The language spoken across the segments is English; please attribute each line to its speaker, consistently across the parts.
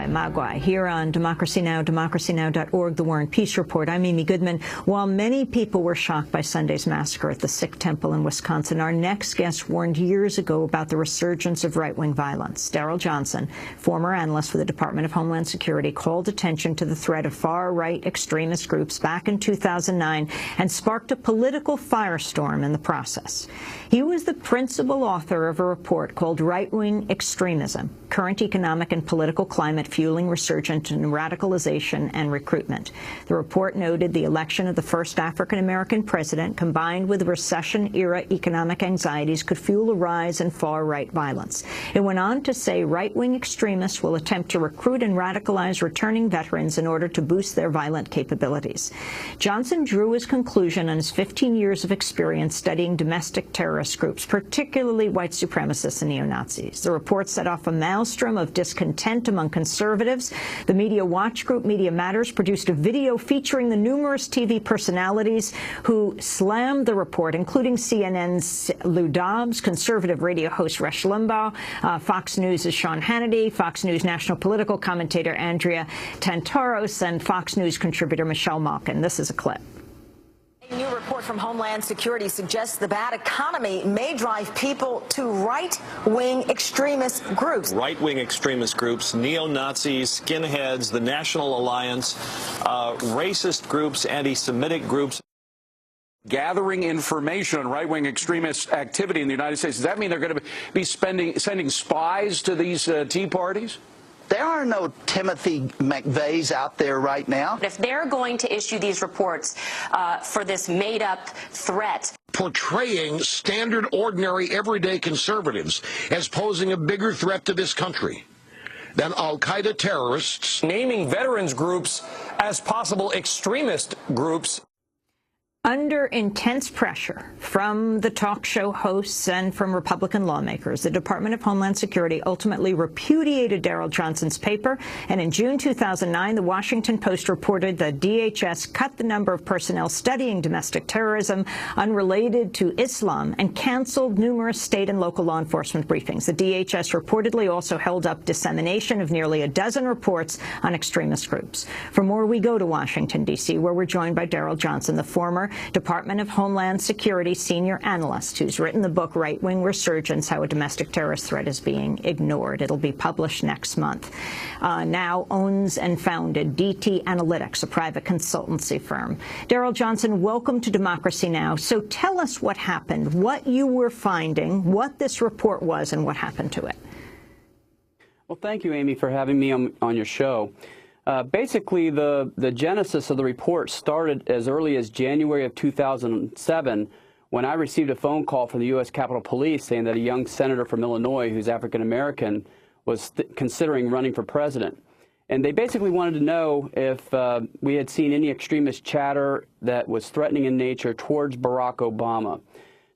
Speaker 1: Magwai, here on Democracy Now!, democracynow.org, The War and Peace Report. I'm Amy Goodman. While many people were shocked by Sunday's massacre at the Sikh temple in Wisconsin, our next guest warned years ago about the resurgence of right-wing violence. Daryl Johnson, former analyst for the Department of Homeland Security, called attention to the threat of far-right extremist groups back in 2009 and sparked a political firestorm in the process. He was the principal author of a report called Right-Wing Extremism, Current Economic and Political Climate Fueling Resurgence in Radicalization and Recruitment. The report noted the election of the first African-American president, combined with recession-era economic anxieties, could fuel a rise in far-right violence. It went on to say right-wing extremists will attempt to recruit and radicalize returning veterans in order to boost their violent capabilities. Johnson drew his conclusion on his 15 years of experience studying domestic terrorist groups, particularly white supremacists and neo-Nazis. The report set off a maelstrom of discontent among conservatives. The media watch group Media Matters produced a video featuring the numerous TV personalities who slammed the report, including CNN's Lou Dobbs, conservative radio host Rush Limbaugh, Fox News' Sean Hannity, Fox News national political commentator Andrea Tantaros, and Fox News contributor Michelle Malkin. This is a clip.
Speaker 2: A new report from Homeland Security suggests the bad economy may drive people to right-wing extremist groups.
Speaker 3: Right-wing extremist groups, neo-Nazis, skinheads, the National Alliance, racist groups, anti-Semitic groups.
Speaker 4: Gathering information on right-wing extremist activity in the United States. Does that mean they're going to be sending spies to these Tea parties?
Speaker 5: There are no Timothy McVeighs out there right now.
Speaker 6: If they're going to issue these reports for this made-up threat,
Speaker 7: portraying standard, ordinary, everyday conservatives as posing a bigger threat to this country than al-Qaeda terrorists,
Speaker 8: naming veterans groups as possible extremist groups.
Speaker 1: Under intense pressure from the talk show hosts and from Republican lawmakers, the Department of Homeland Security ultimately repudiated Daryl Johnson's paper, and in June 2009, the Washington Post reported that DHS cut the number of personnel studying domestic terrorism unrelated to Islam and canceled numerous state and local law enforcement briefings. The DHS reportedly also held up dissemination of nearly a dozen reports on extremist groups. For more, we go to Washington, D.C., where we're joined by Daryl Johnson, the former Department of Homeland Security senior analyst who's written the book Right-Wing Resurgence, How a Domestic Terrorist Threat is Being Ignored. It'll be published next month. Now owns and founded DT Analytics, a private consultancy firm. Daryl Johnson, welcome to Democracy Now! So tell us what happened, what you were finding, what this report was, and what happened to it.
Speaker 9: Well, thank you, Amy, for having me on your show. Basically, the genesis of the report started as early as January of 2007, when I received a phone call from the U.S. Capitol Police saying that a young senator from Illinois who's African-American was considering running for president. And they basically wanted to know if we had seen any extremist chatter that was threatening in nature towards Barack Obama.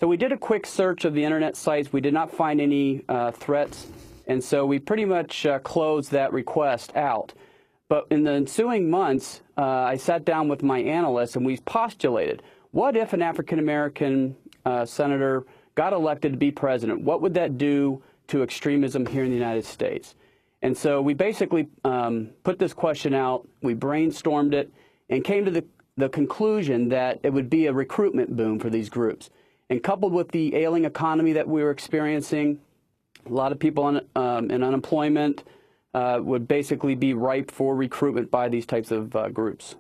Speaker 9: So we did a quick search of the Internet sites. We did not find any threats, and so we pretty much closed that request out. But in the ensuing months, I sat down with my analysts and we postulated, what if an African-American senator got elected to be president? What would that do to extremism here in the United States? And so we basically put this question out, we brainstormed it, and came to the conclusion that it would be a recruitment boom for these groups. And coupled with the ailing economy that we were experiencing, a lot of people in unemployment, would basically be ripe for recruitment by these types of groups.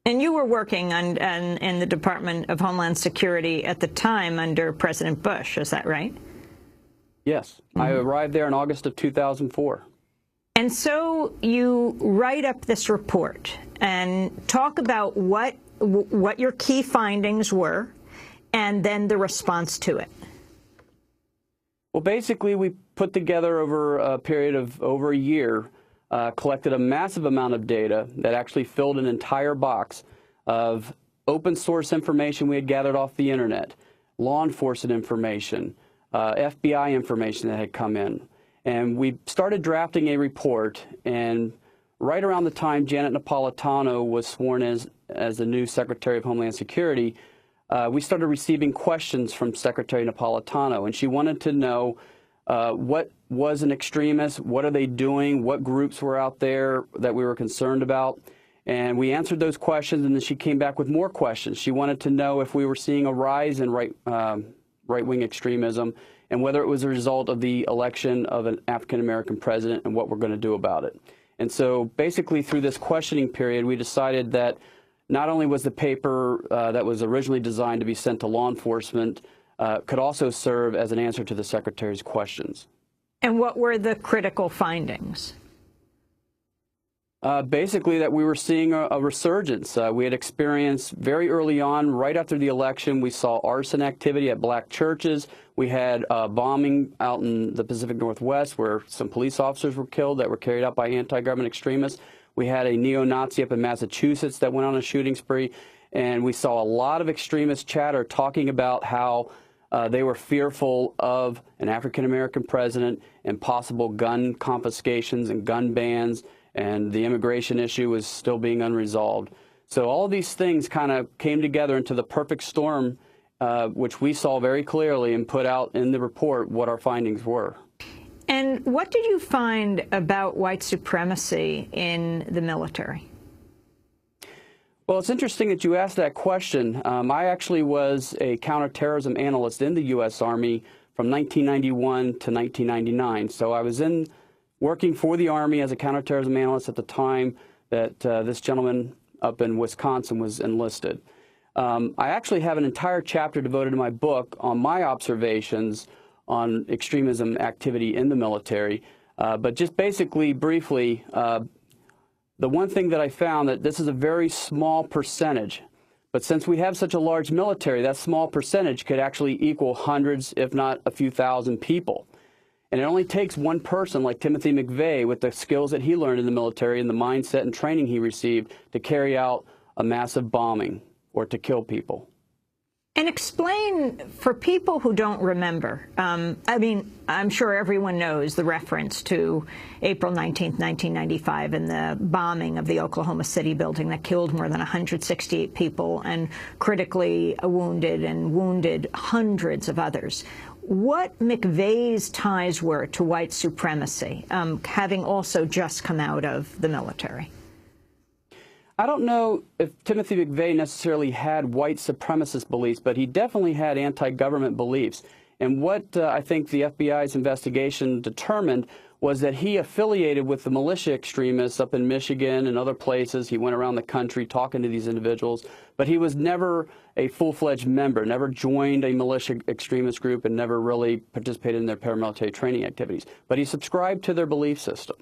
Speaker 1: And you were working in the Department of Homeland Security at the time under President Bush, is that right?
Speaker 9: Yes. Mm-hmm. I arrived there in August of 2004.
Speaker 1: And so you write up this report and talk about what your key findings were and then the response to it.
Speaker 9: Well, basically, we put together over a period of over a year, collected a massive amount of data that actually filled an entire box of open source information we had gathered off the Internet, law enforcement information, FBI information that had come in. And we started drafting a report, and right around the time Janet Napolitano was sworn as the new Secretary of Homeland Security, we started receiving questions from Secretary Napolitano, and she wanted to know what was an extremist, what are they doing, what groups were out there that we were concerned about. And we answered those questions, and then she came back with more questions. She wanted to know if we were seeing a rise in right-wing extremism and whether it was a result of the election of an African-American president and what we're going to do about it. And so basically through this questioning period, we decided that not only was the paper that was originally designed to be sent to law enforcement could also serve as an answer to the Secretary's questions.
Speaker 1: And what were the critical findings?
Speaker 9: Basically that we were seeing a resurgence. We had experienced very early on, right after the election, we saw arson activity at black churches. We had bombing out in the Pacific Northwest where some police officers were killed that were carried out by anti-government extremists. We had a neo-Nazi up in Massachusetts that went on a shooting spree. And we saw a lot of extremist chatter talking about how they were fearful of an African-American president and possible gun confiscations and gun bans, and the immigration issue was still being unresolved. So all these things kind of came together into the perfect storm, which we saw very clearly and put out in the report what our findings were.
Speaker 1: And what did you find about white supremacy in the military?
Speaker 9: Well, it's interesting that you asked that question. I actually was a counterterrorism analyst in the U.S. Army from 1991 to 1999. So I was working for the Army as a counterterrorism analyst at the time that this gentleman up in Wisconsin was enlisted. I actually have an entire chapter devoted to my book on my observations on extremism activity in the military. But just basically, briefly, the one thing that I found that this is a very small percentage, but since we have such a large military, that small percentage could actually equal hundreds, if not a few thousand people. And it only takes one person like Timothy McVeigh with the skills that he learned in the military and the mindset and training he received to carry out a massive bombing or to kill people.
Speaker 1: And explain, for people who don't remember, I mean, I'm sure everyone knows the reference to April 19th, 1995 and the bombing of the Oklahoma City building that killed more than 168 people and critically wounded hundreds of others. What McVeigh's ties were to white supremacy, having also just come out of the military?
Speaker 9: I don't know if Timothy McVeigh necessarily had white supremacist beliefs, but he definitely had anti-government beliefs. And what I think the FBI's investigation determined was that he affiliated with the militia extremists up in Michigan and other places. He went around the country talking to these individuals, but he was never a full-fledged member, never joined a militia extremist group, and never really participated in their paramilitary training activities. But he subscribed to their belief system.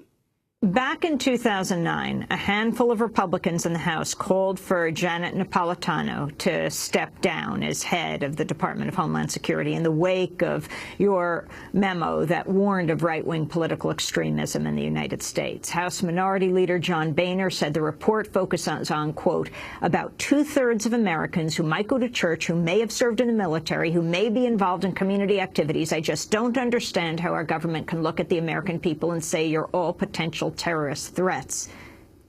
Speaker 1: Back in 2009, a handful of Republicans in the House called for Janet Napolitano to step down as head of the Department of Homeland Security in the wake of your memo that warned of right-wing political extremism in the United States. House Minority Leader John Boehner said the report focuses on, quote, about 2/3 of Americans who might go to church, who may have served in the military, who may be involved in community activities. I just don't understand how our government can look at the American people and say you're all potential terrorist threats.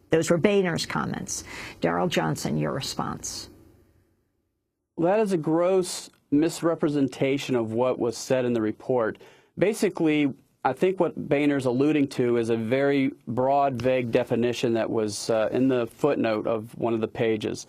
Speaker 1: Those were Boehner's comments. Daryl Johnson, your response.
Speaker 9: Well, that is a gross misrepresentation of what was said in the report. Basically, I think what Boehner's alluding to is a very broad, vague definition that was in the footnote of one of the pages.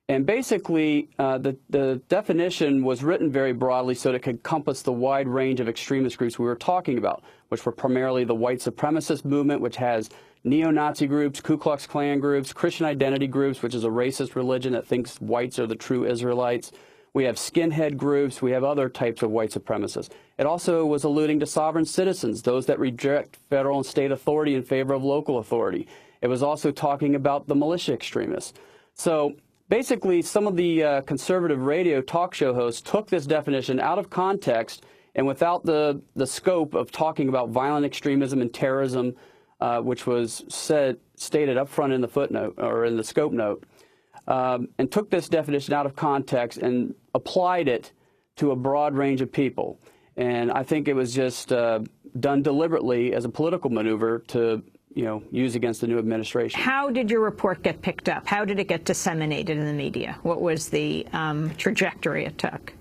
Speaker 9: And basically, the definition was written very broadly so that it could encompass the wide range of extremist groups we were talking about, which were primarily the white supremacist movement, which has neo-Nazi groups, Ku Klux Klan groups, Christian identity groups, which is a racist religion that thinks whites are the true Israelites. We have skinhead groups. We have other types of white supremacists. It also was alluding to sovereign citizens, those that reject federal and state authority in favor of local authority. It was also talking about the militia extremists. So basically, some of the conservative radio talk show hosts took this definition out of context and without the scope of talking about violent extremism and terrorism, which was stated up front in the footnote or in the scope note, and took this definition out of context and applied it to a broad range of people. And I think it was just done deliberately as a political maneuver to use against the new administration.
Speaker 1: How did your report get picked up? How did it get disseminated in the media? What was the trajectory it took?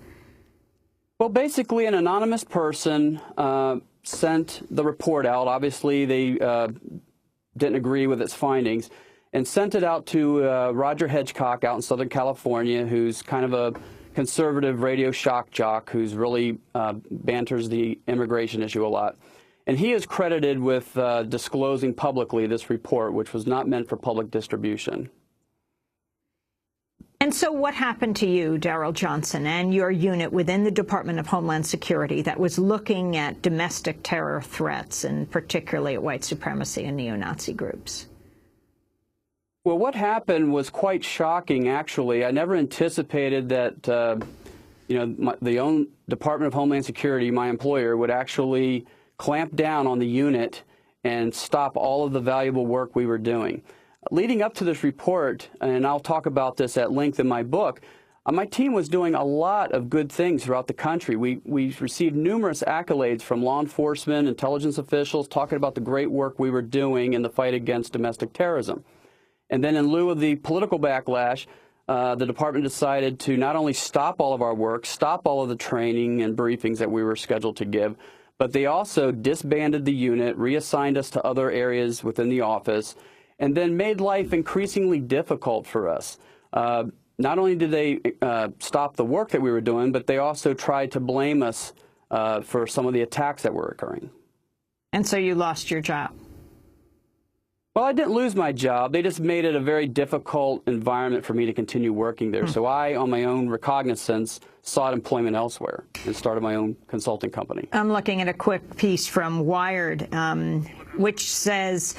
Speaker 9: Well, basically, an anonymous person sent the report out. Obviously, they didn't agree with its findings, and sent it out to Roger Hedgecock out in Southern California, who's kind of a conservative radio shock jock who's really banters the immigration issue a lot. And he is credited with disclosing publicly this report, which was not meant for public distribution.
Speaker 1: And so what happened to you, Daryl Johnson, and your unit within the Department of Homeland Security that was looking at domestic terror threats, and particularly at white supremacy and neo-Nazi groups?
Speaker 9: Well, what happened was quite shocking, actually. I never anticipated that, the own Department of Homeland Security, my employer, would actually clamp down on the unit and stop all of the valuable work we were doing. Leading up to this report, and I'll talk about this at length in my book, my team was doing a lot of good things throughout the country. We received numerous accolades from law enforcement, intelligence officials, talking about the great work we were doing in the fight against domestic terrorism. And then in lieu of the political backlash, the department decided to not only stop all of our work, stop all of the training and briefings that we were scheduled to give, but they also disbanded the unit, reassigned us to other areas within the office, and then made life increasingly difficult for us. Not only did they stop the work that we were doing, but they also tried to blame us for some of the attacks that were occurring.
Speaker 1: And so you lost your job?
Speaker 9: Well, I didn't lose my job. They just made it a very difficult environment for me to continue working there. So I, on my own recognizance, sought employment elsewhere and started my own consulting company.
Speaker 1: I'm looking at a quick piece from Wired, which says,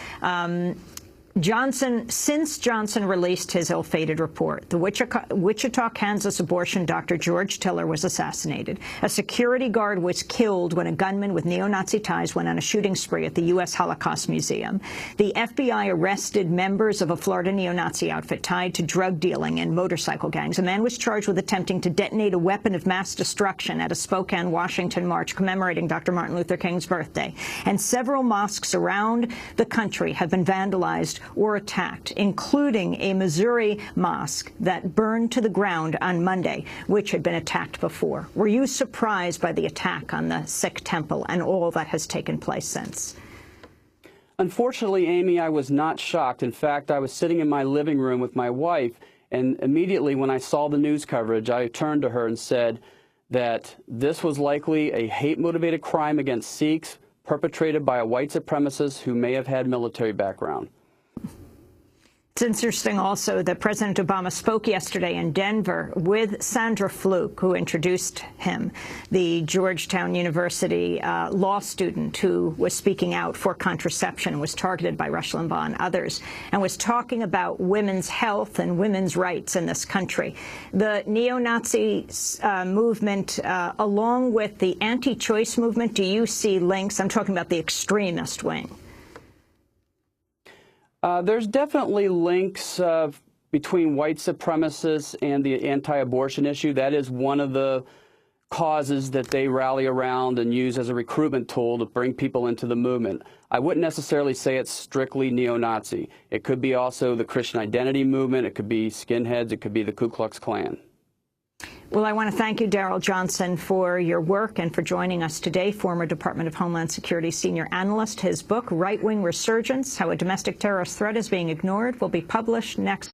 Speaker 1: since Johnson released his ill-fated report, the Wichita, Kansas abortion doctor George Tiller was assassinated. A security guard was killed when a gunman with neo-Nazi ties went on a shooting spree at the U.S. Holocaust Museum. The FBI arrested members of a Florida neo-Nazi outfit tied to drug dealing and motorcycle gangs. A man was charged with attempting to detonate a weapon of mass destruction at a Spokane, Washington march commemorating Dr. Martin Luther King's birthday. And several mosques around the country have been vandalized or attacked, including a Missouri mosque that burned to the ground on Monday, which had been attacked before. Were you surprised by the attack on the Sikh temple and all that has taken place since?
Speaker 9: Unfortunately, Amy, I was not shocked. In fact, I was sitting in my living room with my wife, and immediately when I saw the news coverage, I turned to her and said that this was likely a hate-motivated crime against Sikhs perpetrated by a white supremacist who may have had military background.
Speaker 1: It's interesting also that President Obama spoke yesterday in Denver with Sandra Fluke, who introduced him, the Georgetown University law student who was speaking out for contraception, was targeted by Rush Limbaugh and others, and was talking about women's health and women's rights in this country. The neo-Nazi movement, along with the anti-choice movement, do you see links? I'm talking about the extremist wing.
Speaker 9: There's definitely links between white supremacists and the anti-abortion issue. That is one of the causes that they rally around and use as a recruitment tool to bring people into the movement. I wouldn't necessarily say it's strictly neo-Nazi. It could be also the Christian identity movement. It could be skinheads. It could be the Ku Klux Klan.
Speaker 1: Well, I want to thank you, Daryl Johnson, for your work and for joining us today. Former Department of Homeland Security senior analyst. His book, Wing Resurgence, How a Domestic Terrorist Threat is Being Ignored, will be published next